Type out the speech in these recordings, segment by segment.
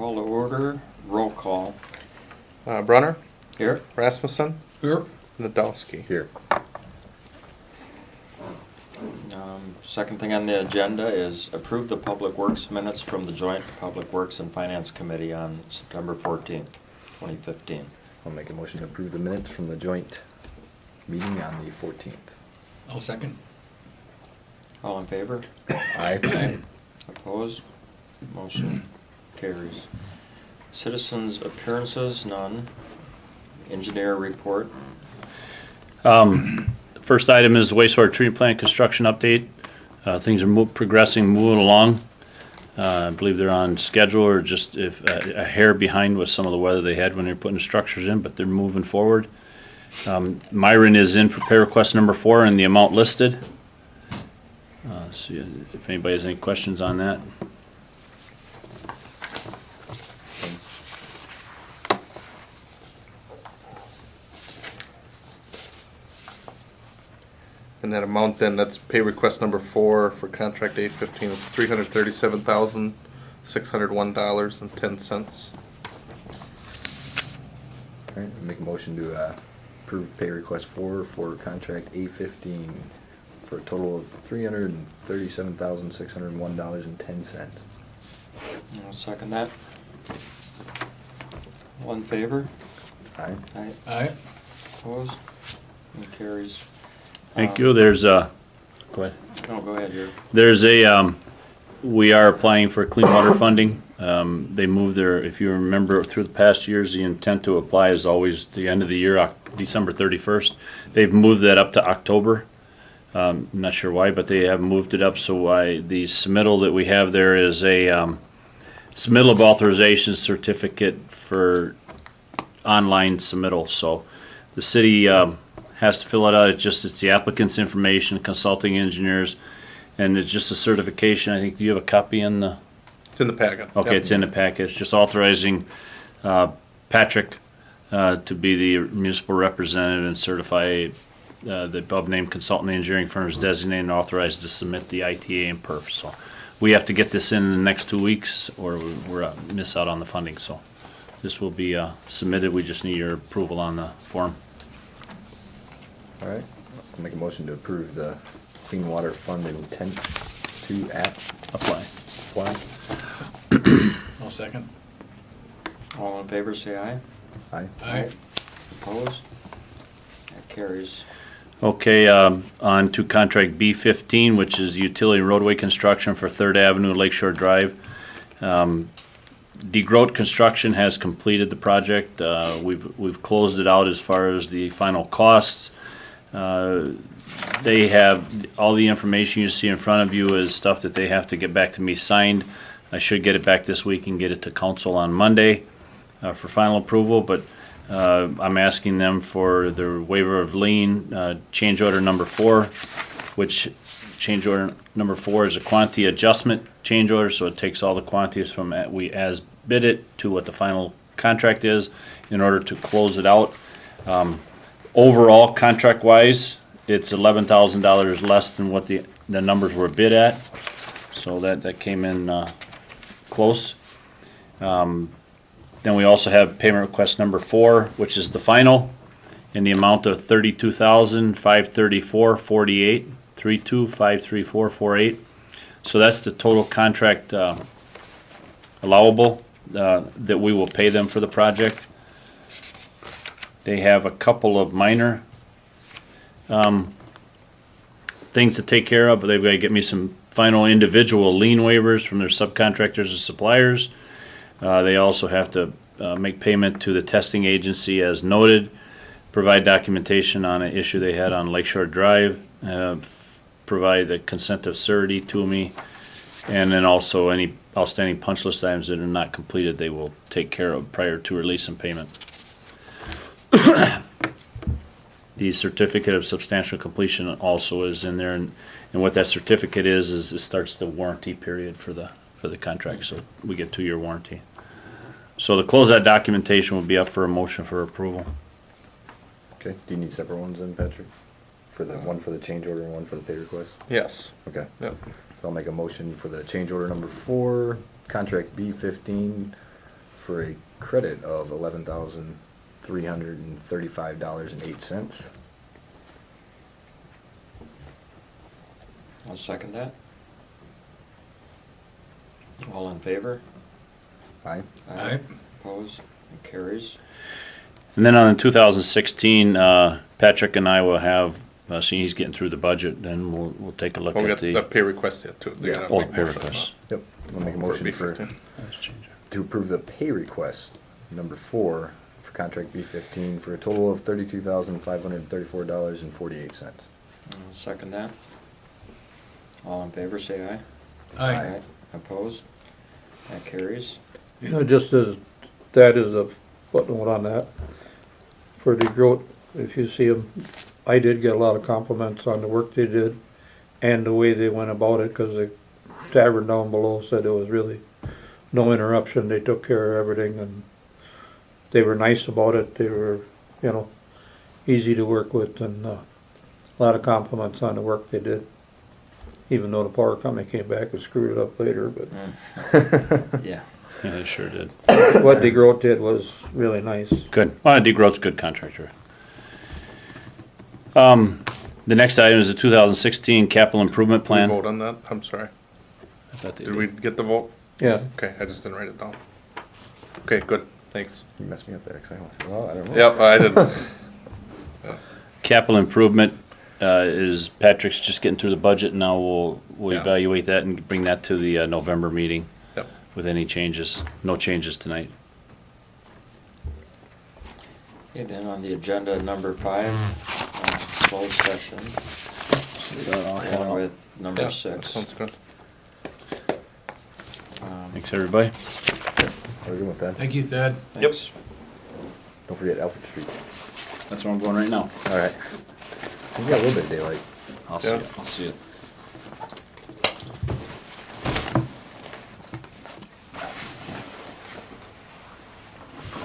Call to order, roll call. Brunner, Here. Rasmussen, Here. Nadowski. Here. Second thing on the agenda is approve the Public Works minutes from the Joint Public Works and Finance Committee on September 14th, 2015. I'll make a motion to approve the minutes from the joint meeting on the 14th. I'll second. All in favor? Aye. Opposed? Motion carries. Citizens' appearances, none. Engineer report. First item is wastewater treatment plant construction update. Things are progressing, moving along. I believe they're on schedule or just if a hair behind with some of the weather they had when they were putting the structures in, but they're moving forward. Myron is in for pay request number 4 and the amount listed. So if anybody has any questions on that. And that amount then, that's pay request number 4 for contract 815, it's $337,601.10. All right, make a motion to approve pay request 4 for contract A15 for a total of $337,601.10. I'll second that. All in favor? Aye. Aye. Aye. Opposed? And carries. Thank you. There's go ahead. No, go ahead, There's a, we are applying for clean water funding. They moved their, if you remember through the past years, the intent to apply is always the end of the year, December 31st. They've moved that up to October. I'm not sure why, but they have moved it up. So the submittal that we have there is a submittal of authorization certificate for online submittal. So the city has to fill it out. It's the applicant's information, consulting engineers, and it's just a certification. I think, do you have a copy in the? It's in the packet. Okay, Yep. it's in the packet. It's just authorizing Patrick to be the municipal representative and certify the above-named consultant engineering firm is designated and authorized to submit the ITA and perf. So we have to get this in the next 2 weeks or we're miss out on the funding. So this will be submitted. We just need your approval on the form. All right, I'll make a motion to approve the clean water fund intent to Apply. apply. I'll second. All in favor, say aye. Aye. Aye. Opposed? That carries. Okay, on to contract B15, which is utility roadway construction for 3rd Avenue Lakeshore Drive. DeGroat Construction has completed the project. We've closed it out as far as the final costs. They have all the information you see in front of you is stuff that they have to get back to me signed. I should get it back this week and get it to council on Monday for final approval, but I'm asking them for their waiver of lien, change order number 4, which change order number 4 is a quantity adjustment change order, so it takes all the quantities from we as bid it to what the final contract is in order to close it out. Overall, contract-wise, it's $11,000 less than what the numbers were bid at, so that came in close. Then we also have payment request number 4, which is the final, in the amount of $32,534.48, $32,534.48. So that's the total contract allowable that we will pay them for the project. They have a couple of minor things to take care of, but they've got to get me some final individual lien waivers from their subcontractors and suppliers. They also have to make payment to the testing agency as noted, provide documentation on an issue they had on Lakeshore Drive, provide the consent of surety to me, and then also any outstanding punch list items that are not completed they will take care of prior to release and payment. The certificate of substantial completion also is in there, and what that certificate is it starts the warranty period for the contract, so we get 2-year warranty. So the closeout documentation will be up for a motion for approval. Okay, do you need separate ones then, Patrick? For the one for the change order and one for the pay request? Yes. Okay. Yep. I'll make a motion for the change order number 4, contract B15 for a credit of $11,335.08. I'll second that. All in favor? Aye. Aye. Opposed? It carries. And then on 2016, Patrick and I will have, seeing he's getting through the budget, then we'll take a look Well, we at got the the. pay request yet too. They Yeah. gotta Oh, make a pay motion on requests. Yep. I'll make a that. motion for, B15. to approve the pay request number 4 for contract B15 for a total of $32,534.48. I'll second that. All in favor, say aye. Aye. Opposed? That carries. You know, just as, that is a footnote on that. For the growth, if you see them, I did get a lot of compliments on the work they did and the way they went about it, cause the tavern down below said it was really no interruption, they took care of everything and they were nice about it, they were, you know, easy to work with and, a lot of compliments on the work they did. Even though the power company came back and screwed it up later, but Yeah. Yeah, they sure did. what the growth did was really nice. Good. Well, DeGroat's a good contractor. The next item is the 2016 capital improvement Did we plan. vote on that? I'm sorry. I thought they Did we get the vote? Yeah, Okay, I just didn't write it down. Okay, good, thanks. You messed me up there, 'cause I went, well, I don't know. Yep, I did. Capital improvement is Patrick's just getting through the budget, and now we'll Yeah. evaluate that and bring that to the November meeting Yep. with any changes. No changes tonight. Okay, then on the agenda, number 5, closed session, along with number Yeah, that 6. sounds good. Thanks, everybody. We're good with that. Thank you, Thad. Thanks. Don't forget Alfred Street. That's where I'm going right now. All right. You got a little bit of daylight. I'll see Yeah. it. I'll see it.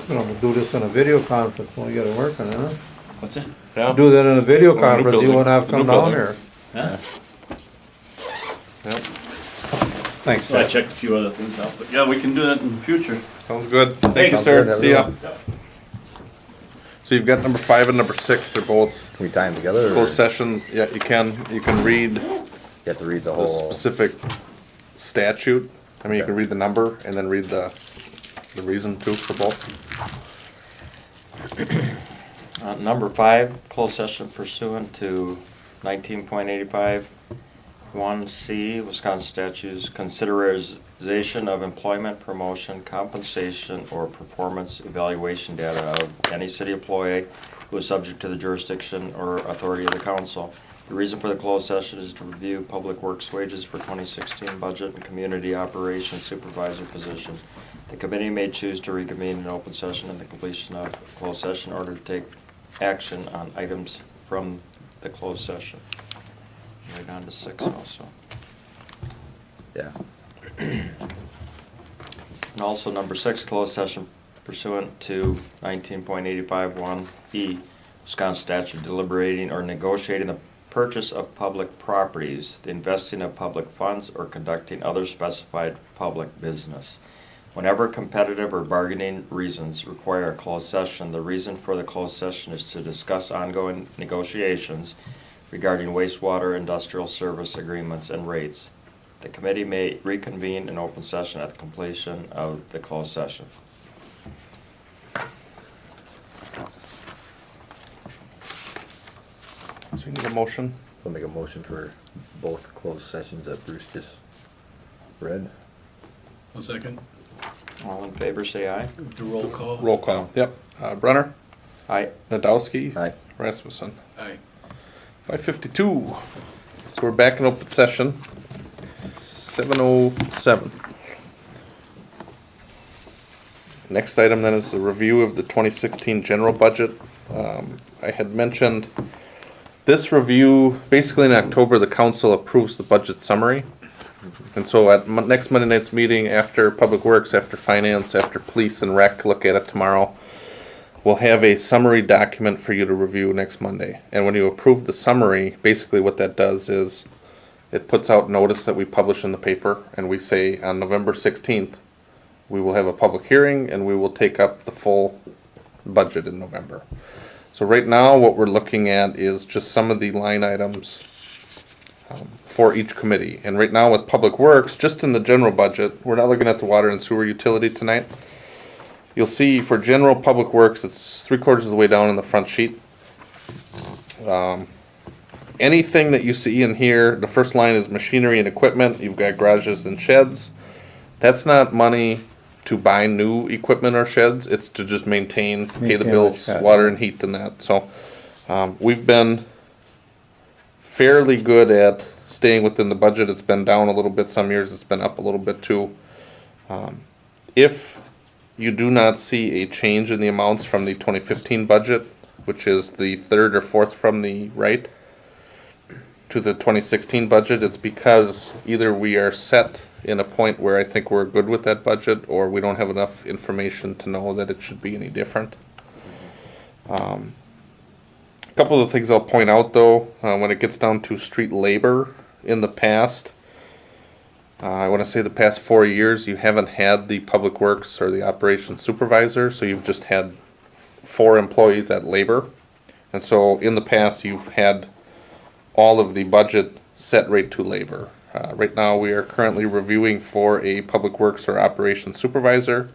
you know, we'll do this in a video conference when we get it working, huh? What's it? Yeah. Do that in a video Well, new conference, you building. won't have to New come down building. here. Yeah. Yep, Thanks, So I Seth. checked a few other things out, but yeah, we can do that in the future. sounds good. Thank you, Thanks. sir. Sounds See ya. good, So you've got number 5 and number 6, they're both Can we tie them together? Or closed session. Yeah, you can read You have to read the the whole. specific statute. I mean, you Okay. can read the number and then read the reason too for both. Number 5, closed session pursuant to 19.85 1C Wisconsin statutes, consideration of employment, promotion, compensation, or performance evaluation data of any city employee who is subject to the jurisdiction or authority of the council. The reason for the closed session is to review public works wages for 2016 budget and community operations supervisor position. The committee may choose to reconvene in open session at the completion of closed session in order to take action on items from the closed session. Right on to 6 also. Yeah. And also number 6, closed session pursuant to 19.851E Wisconsin statute, deliberating or negotiating the purchase of public properties, the investing of public funds, or conducting other specified public business. Whenever competitive or bargaining reasons require a closed session, the reason for the closed session is to discuss ongoing negotiations regarding wastewater industrial service agreements and rates. The committee may reconvene in open session at the completion of the closed session. So you need a motion? We'll make a motion for both closed sessions that Bruce just read. One second. All in favor, say aye. The roll call. Roll call. Yep. Brenner, Aye. Nadowski, Aye. Rasmussen. Aye. 5:52. So we're back in open session. 7:07. Next item then is the review of the 2016 general budget. I had mentioned this review, basically in October, the council approves the budget summary. And so at next Monday night's meeting, after Public Works, after Finance, after Police and Rec look at it tomorrow, we'll have a summary document for you to review next Monday. And when you approve the summary, basically what that does is it puts out notice that we publish in the paper, and we say on November 16th, we will have a public hearing, and we will take up the full budget in November. So right now, what we're looking at is just some of the line items for each committee. And right now with Public Works, just in the general budget, we're not looking at the water and sewer utility tonight. You'll see for general Public Works, it's 3/4 of the way down in the front sheet. Anything that you see in here, the first line is machinery and equipment. You've got garages and sheds. That's not money to buy new equipment or sheds. It's to just maintain, pay the Maintain bills, what you got, water yeah. and heat and that. So we've been fairly good at staying within the budget. It's been down a little bit. Some years it's been up a little bit too. If you do not see a change in the amounts from the 2015 budget, which is the third or fourth from the right, to the 2016 budget, it's because either we are set in a point where I think we're good with that budget, or we don't have enough information to know that it should be any different. A couple of things I'll point out though, when it gets down to street labor in the past, I want to say the past 4 years, you haven't had the public works or the operations supervisor, so you've just had 4 employees at labor. And so in the past, you've had all of the budget set right to labor. Right now, we are currently reviewing for a public works or operations supervisor.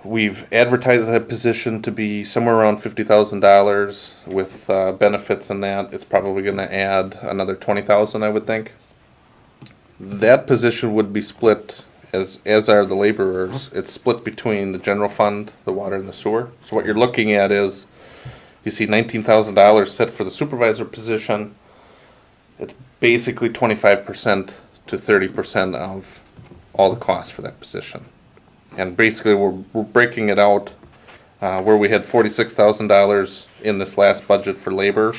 We've advertised that position to be somewhere around $50,000 with benefits and that. It's probably going to add another $20,000, I would think. That position would be split, as are the laborers. It's split between the general fund, the water, and the sewer. So what you're looking at is, you see $19,000 set for the supervisor position. It's basically 25% to 30% of all the costs for that position. And basically, we're breaking it out where we had $46,000 in this last budget for labor,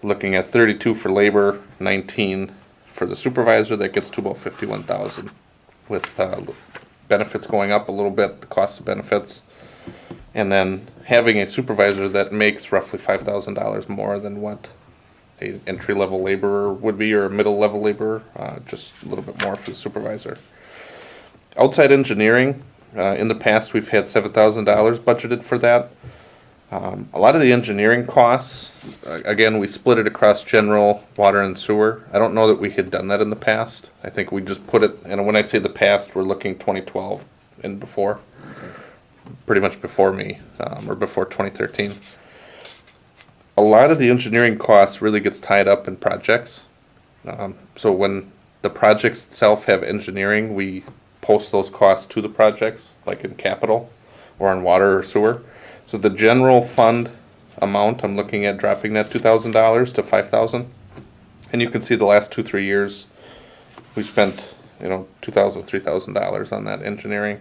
looking at 32 for labor, 19 for the supervisor. That gets to about 51,000, with benefits going up a little bit, the cost of benefits, and then having a supervisor that makes roughly $5,000 more than what a entry-level laborer would be, or a middle-level laborer, just a little bit more for the supervisor. Outside engineering, in the past, we've had $7,000 budgeted for that. A lot of the engineering costs, again, we split it across general, water, and sewer. I don't know that we had done that in the past. I think we just put it, and when I say the past, we're looking 2012 and before, pretty much before me, or before 2013. A lot of the engineering costs really gets tied up in projects. So when the projects itself have engineering, we post those costs to the projects, like in capital or on water or sewer. So the general fund amount, I'm looking at dropping that $2,000 to $5,000. And you can see the last 2-3 years, we spent, $2,000, $3,000 on that engineering.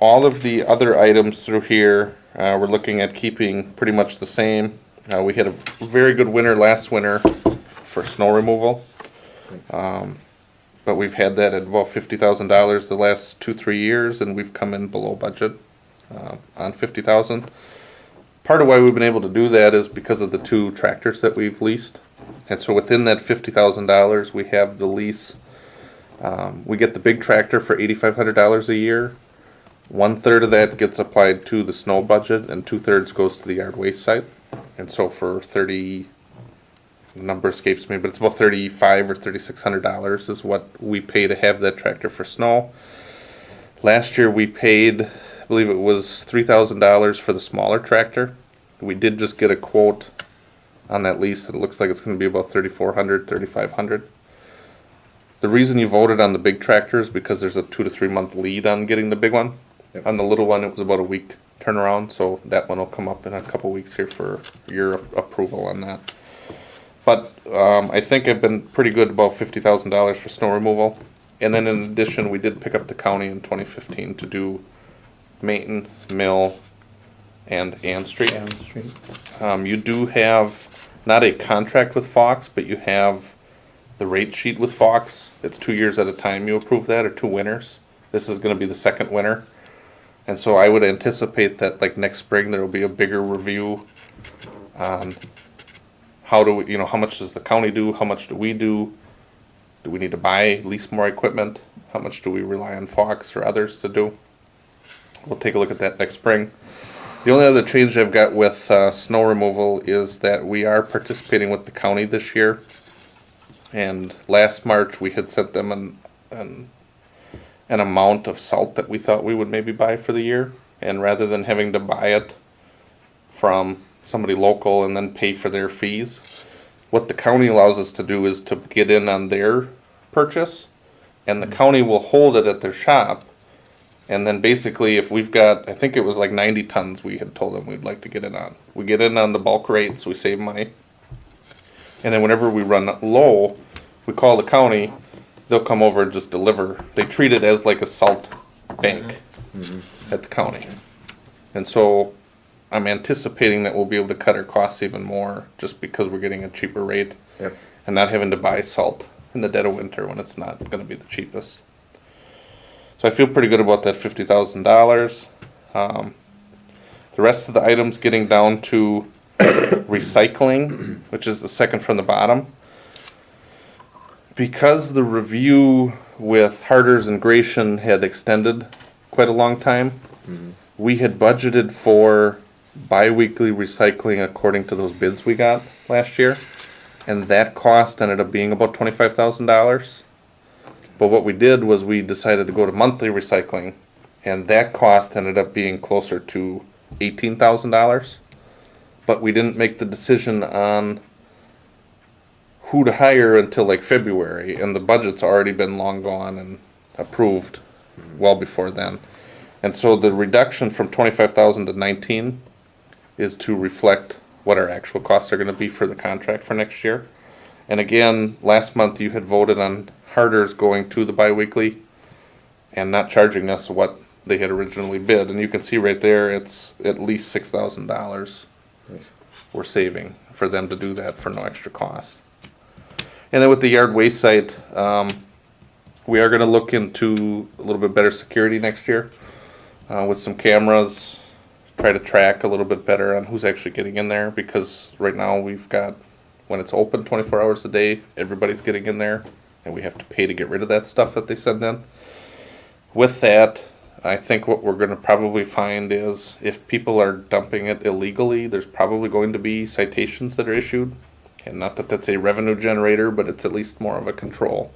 All of the other items through here, we're looking at keeping pretty much the same. We had a very good winter last winter for snow removal. But we've had that at about $50,000 the last 2-3 years, and we've come in below budget on $50,000. Part of why we've been able to do that is because of the 2 tractors that we've leased. And so within that $50,000, we have the lease. We get the big tractor for $8,500 a year. 1/3 of that gets applied to the snow budget, and 2/3 goes to the yard waste site. And so for number escapes me, but it's about $3,500 or $3,600 is what we pay to have that tractor for snow. Last year we paid, I believe it was $3,000 for the smaller tractor. We did just get a quote on that lease. It looks like it's going to be about $3,400, $3,500. The reason you voted on the big tractor is because there's a 2 to 3 month lead on getting the big one. Yep. On the little one, it was about a week turnaround, so that one will come up in a couple weeks here for your approval on that. But I think I've been pretty good, about $50,000 for snow removal. And then in addition, we did pick up the county in 2015 to do Mayton, Mill, and Ann Street. Ann Street. You do have not a contract with Fox, but you have the rate sheet with Fox. It's 2 years at a time you approve that, or 2 winters. This is going to be the second winter. And so I would anticipate that like next spring there will be a bigger review on how do we, how much does the county do, how much do we do, Do we need to buy, lease more equipment? How much do we rely on Fox or others to do? We'll take a look at that next spring. The only other change I've got with snow removal is that we are participating with the county this year. And last March, we had sent them an amount of salt that we thought we would maybe buy for the year. And rather than having to buy it from somebody local and then pay for their fees, what the county allows us to do is to get in on their purchase. And the county will hold it at their shop. And then basically, if we've got, I think it was like 90 tons we had told them we'd like to get in on. We get in on the bulk rate, so we save money. And then whenever we run low, we call the county, they'll come over and just deliver. They treat it as like a salt bank at the county. And so I'm anticipating that we'll be able to cut our costs even more just because we're getting a cheaper rate Yep. and not having to buy salt in the dead of winter when it's not going to be the cheapest. So I feel pretty good about that $50,000. The rest of the items getting down to recycling, which is the second from the bottom. Because the review with Harders and Gratian had extended quite a long time, we had budgeted for bi-weekly recycling according to those bids we got last year. And that cost ended up being about $25,000. But what we did was we decided to go to monthly recycling, and that cost ended up being closer to $18,000. But we didn't make the decision on who to hire until like February, and the budget's already been long gone and approved well before then. And so the reduction from 25,000 to 19 is to reflect what our actual costs are going to be for the contract for next year. And again, last month you had voted on Harders going to the biweekly and not charging us what they had originally bid. And you can see right there, it's at least $6,000 we're saving for them to do that for no extra cost. And then with the yard waste site, we are going to look into a little bit better security next year with some cameras, try to track a little bit better on who's actually getting in there, because right now we've got, when it's open 24 hours a day, everybody's getting in there, and we have to pay to get rid of that stuff that they send in. With that, I think what we're going to probably find is if people are dumping it illegally, there's probably going to be citations that are issued. And not that that's a revenue generator, but it's at least more of a control.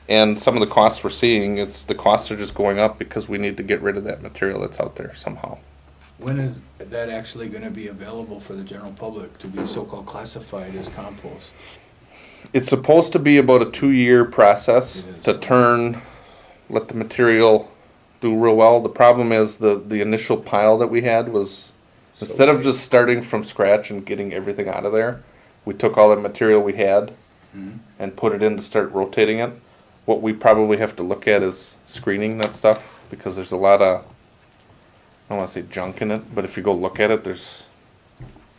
And some of the costs we're seeing, the costs are just going up because we need to get rid of that material that's out there somehow. When is that actually gonna be available for the general public to be so-called classified as compost? It's supposed to be about a 2-year process to let the material do real well. The problem is the initial pile that we had was, instead of just starting from scratch and getting everything out of there, we took all the material we had and put it in to start rotating it. What we probably have to look at is screening that stuff, because there's a lot of, I don't want to say junk in it, but if you go look at it, there's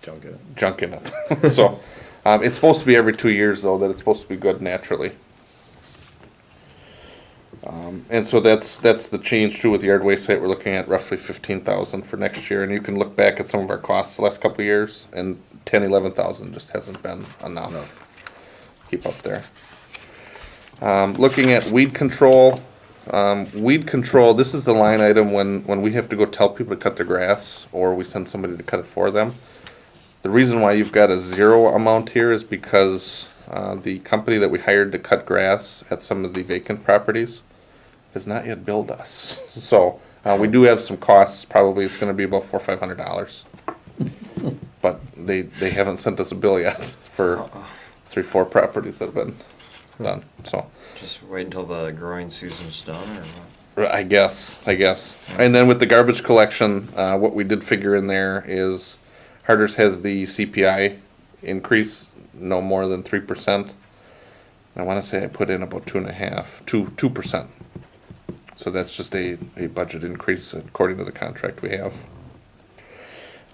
junk in it. So it's supposed to be every 2 years, though, that it's supposed to be good naturally. And so that's the change too with the yard waste site. We're looking at roughly 15,000 for next year, and you can look back at some of our costs the last couple of years, and 10,000-11,000 just hasn't been enough. Keep up there. Looking at weed control. This is the line item when we have to go tell people to cut their grass, or we send somebody to cut it for them. The reason why you've got a zero amount here is because the company that we hired to cut grass at some of the vacant properties has not yet billed us. So we do have some costs. Probably it's going to be about $400 or $500, but they haven't sent us a bill yet for 3-4 properties that have been done. So Just wait until the growing season's done, or what? I guess. And then with the garbage collection, what we did figure in there is Harders has the CPI increase no more than 3%. I want to say I put in about 2%. So that's just a budget increase according to the contract we have.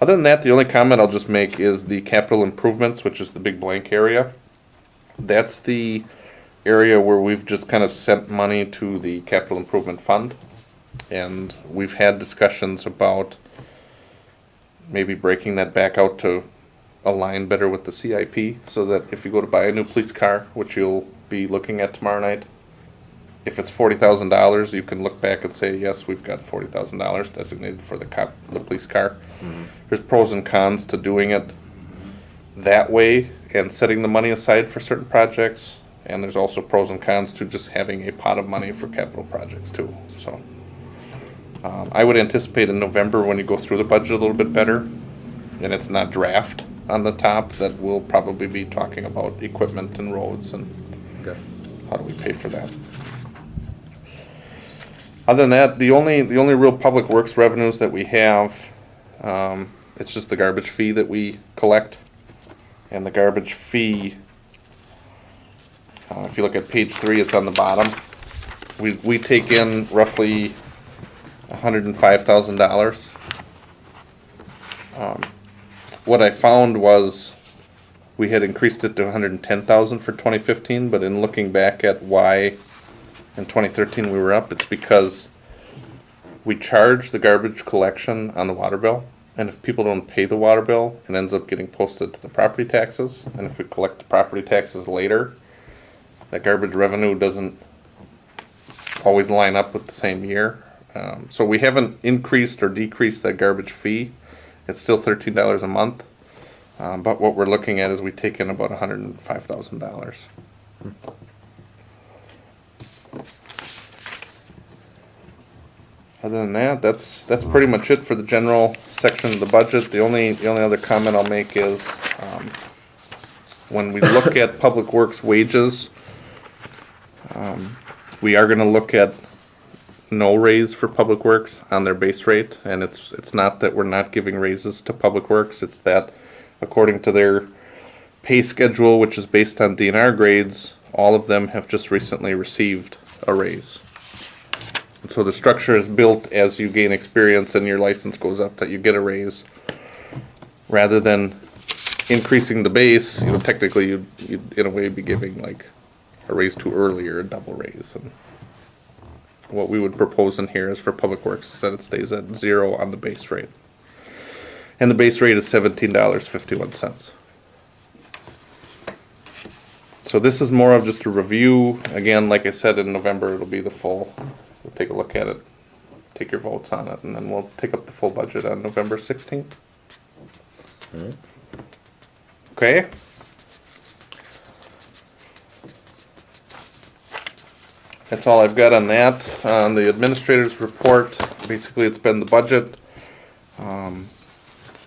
Other than that, the only comment I'll just make is the capital improvements, which is the big blank area. That's the area where we've just kind of sent money to the capital improvement fund. And we've had discussions about maybe breaking that back out to align better with the CIP, so that if you go to buy a new police car, which you'll be looking at tomorrow night, if it's $40,000, you can look back and say, yes, we've got $40,000 designated for the police car. There's pros and cons to doing it that way and setting the money aside for certain projects. And there's also pros and cons to just having a pot of money for capital projects too, so. I would anticipate in November, when you go through the budget a little bit better, and it's not draft on the top, that we'll probably be talking about equipment and roads and Okay. how do we pay for that. Other than that, the only real public works revenues that we have, it's just the garbage fee that we collect. And the garbage fee, if you look at page 3, it's on the bottom. We take in roughly $105,000. What I found was we had increased it to $110,000 for 2015, but in looking back at why in 2013 we were up, it's because we charge the garbage collection on the water bill, and if people don't pay the water bill, it ends up getting posted to the property taxes, and if we collect the property taxes later, that garbage revenue doesn't always line up with the same year. So we haven't increased or decreased that garbage fee. It's still $13 a month. But what we're looking at is we take in about $105,000. Other than that, that's pretty much it for the general section of the budget. The only other comment I'll make is, when we look at Public Works wages, we are gonna look at no raise for Public Works on their base rate, and it's not that we're not giving raises to Public Works, it's that according to their pay schedule, which is based on DNR grades, all of them have just recently received a raise. And so the structure is built as you gain experience and your license goes up, that you get a raise. Rather than increasing the base, technically you'd in a way be giving like a raise too early or a double raise. And what we would propose in here is for Public Works is that it stays at 0 on the base rate. And the base rate is $17.51. So this is more of just a review. Again, like I said, in November it'll be the full. We'll take a look at it, take your votes on it, and then we'll take up the full budget on November 16th. Okay? That's all I've got on that. On the administrator's report, basically it's been the budget.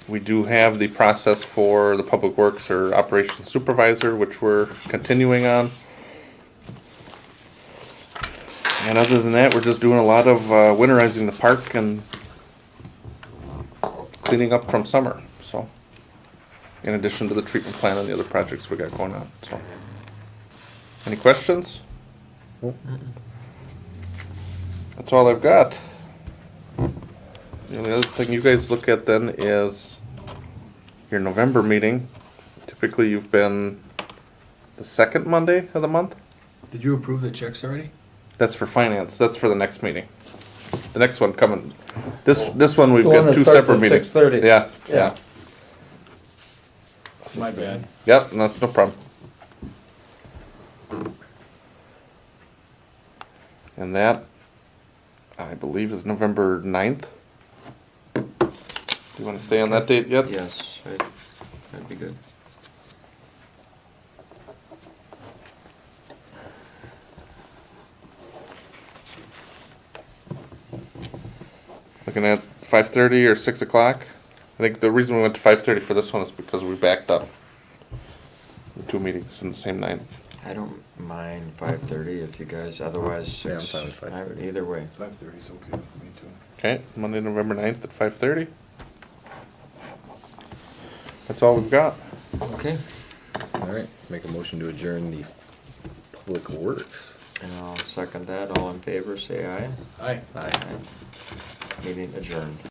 We do have the process for the Public Works or Operations Supervisor, which we're continuing on. And other than that, we're just doing a lot of winterizing the park and cleaning up from summer, so. In addition to the treatment plant and the other projects we got going on, so. Any questions? That's all I've got. The only other thing you guys look at then is your November meeting. Typically you've been the second Monday of the month. Did you approve the checks already? That's for finance, that's for the next meeting. The next one coming, this one we've The one got that 2 starts separate at meetings. 6:30. Yeah, Yeah. yeah. My bad. Yep, that's no problem. And that, I believe, is November 9th. Do you want to stay on that date yet? Yes, that'd be good. Looking at 5:30 or 6 o'clock? I think the reason we went to 5:30 for this one is because we backed up the 2 meetings in the same night. I don't mind 5:30 if you guys, otherwise Yeah, I'm 6. fine with 5:30. Either way. 5:30 is okay with me too. Okay, Monday, November 9th at 5:30. That's all we've got. Okay, All right, make a motion to adjourn the Public Works. and I'll second that. All in favor, say aye. Aye. Aye. Meeting adjourned.